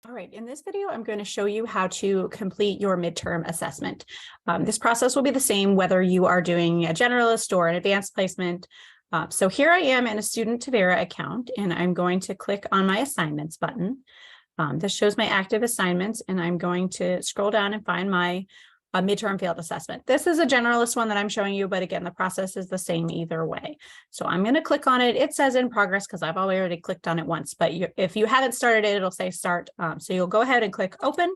All right, in this video, I'm going to show you how to complete your midterm assessment. This process will be the same whether you are doing a generalist or an advanced placement. So here I am in a student Tevera account, and I'm going to click on my assignments button. This shows my active assignments, and I'm going to scroll down and find my midterm field assessment. This is a generalist one that I'm showing you, but again, the process is the same either way. So I'm going to click on it. It says in progress because I've already clicked on it once, but if you haven't started it, it'll say start. So you'll go ahead and click open.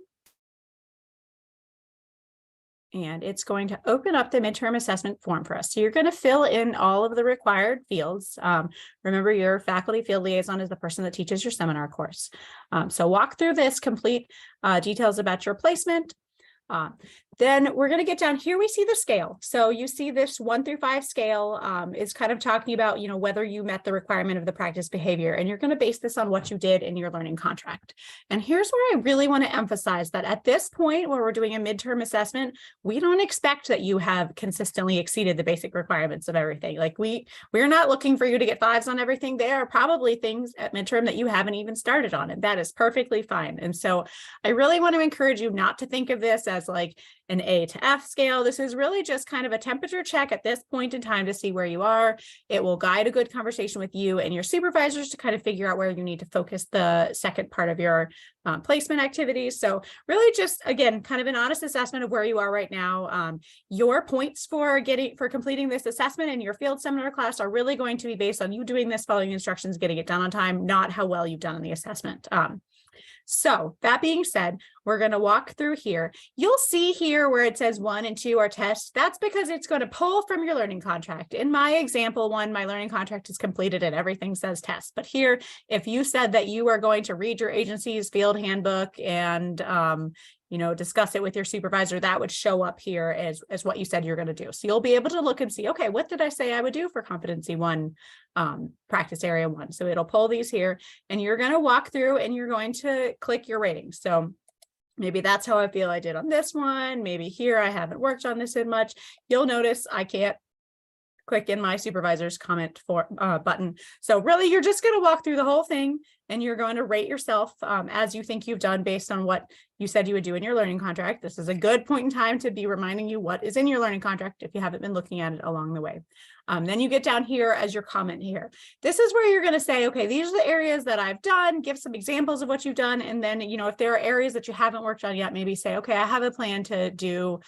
And it's going to open up the midterm assessment form for us. So you're going to fill in all of the required fields. Remember, your faculty field liaison is the person that teaches your seminar course. So walk through this, complete details about your placement. Then we're going to get down here. We see the scale. So you see this 1 through 5 scale is kind of talking about, whether you met the requirement of the practice behavior, and you're going to base this on what you did in your learning contract. And here's where I really want to emphasize that at this point, where we're doing a midterm assessment, we don't expect that you have consistently exceeded the basic requirements of everything. Like we're not looking for you to get 5s on everything. There are probably things at midterm that you haven't even started on, and that is perfectly fine. And so I really want to encourage you not to think of this as like an A to F scale. This is really just kind of a temperature check at this point in time to see where you are. It will guide a good conversation with you and your supervisors to kind of figure out where you need to focus the second part of your placement activities. So really just, again, kind of an honest assessment of where you are right now. Your points for completing this assessment in your field seminar class are really going to be based on you doing this, following instructions, getting it done on time, not how well you've done in the assessment. So that being said, we're going to walk through here. You'll see here where it says 1 and 2 are tests. That's because it's going to pull from your learning contract. In my example 1, my learning contract is completed and everything says test. But here, if you said that you are going to read your agency's field handbook and discuss it with your supervisor, that would show up here as what you said you're going to do. So you'll be able to look and see, okay, what did I say I would do for competency 1, practice area 1? So it'll pull these here, and you're going to walk through and you're going to click your ratings. So maybe that's how I feel I did on this one. Maybe here I haven't worked on this in much. You'll notice I can't click in my supervisor's comment for button. So really, you're just going to walk through the whole thing, and you're going to rate yourself as you think you've done based on what you said you would do in your learning contract. This is a good point in time to be reminding you what is in your learning contract if you haven't been looking at it along the way. Then you get down here as your comment here. This is where you're going to say, okay, these are the areas that I've done, give some examples of what you've done. And then, if there are areas that you haven't worked on yet, maybe say, okay, I have a plan to do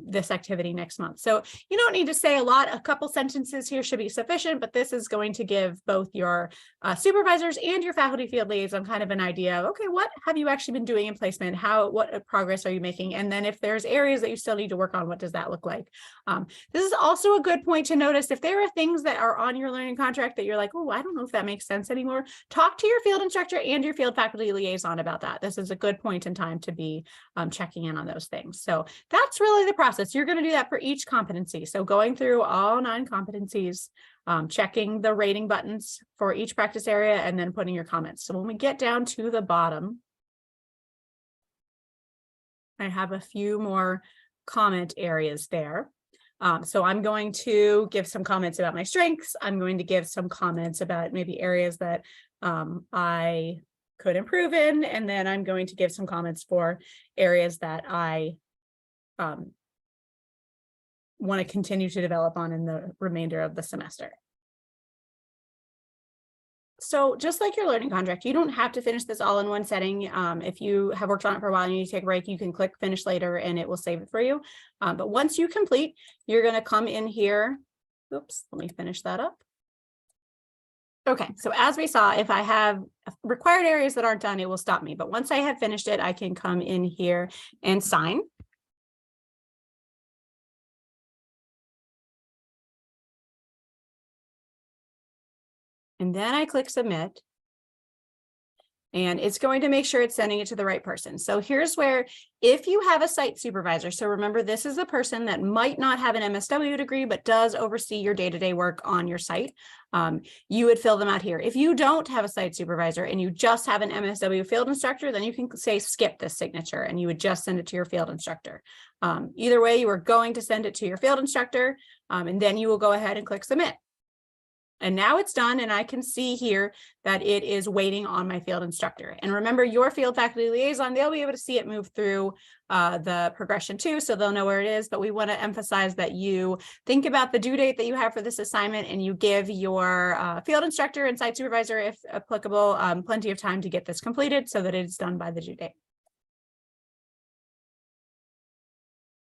this activity next month. So you don't need to say a lot. A couple sentences here should be sufficient, but this is going to give both your supervisors and your faculty field liaison kind of an idea of, okay, what have you actually been doing in placement? What progress are you making? And then if there's areas that you still need to work on, what does that look like? This is also a good point to notice if there are things that are on your learning contract that you're like, oh, I don't know if that makes sense anymore. Talk to your field instructor and your field faculty liaison about that. This is a good point in time to be checking in on those things. So that's really the process. You're going to do that for each competency. So going through all 9 competencies, checking the rating buttons for each practice area, and then putting your comments. So when we get down to the bottom, I have a few more comment areas there. So I'm going to give some comments about my strengths. I'm going to give some comments about maybe areas that I could improve in. And then I'm going to give some comments for areas that I want to continue to develop on in the remainder of the semester. So just like your learning contract, you don't have to finish this all in one setting. If you have worked on it for a while and you need to take a break, you can click finish later and it will save it for you. But once you complete, you're going to come in here. Oops, let me finish that up. Okay, so as we saw, if I have required areas that aren't done, it will stop me. But once I have finished it, I can come in here and sign. And then I click submit, and it's going to make sure it's sending it to the right person. So here's where, if you have a site supervisor, so remember, this is a person that might not have an MSW degree, but does oversee your day-to-day work on your site, you would fill them out here. If you don't have a site supervisor and you just have an MSW field instructor, then you can say skip this signature and you would just send it to your field instructor. Either way, you are going to send it to your field instructor, and then you will go ahead and click submit. And now it's done, and I can see here that it is waiting on my field instructor. And remember, your field faculty liaison, they'll be able to see it move through the progression too, so they'll know where it is. But we want to emphasize that you think about the due date that you have for this assignment, and you give your field instructor and site supervisor, if applicable, plenty of time to get this completed so that it's done by the due date.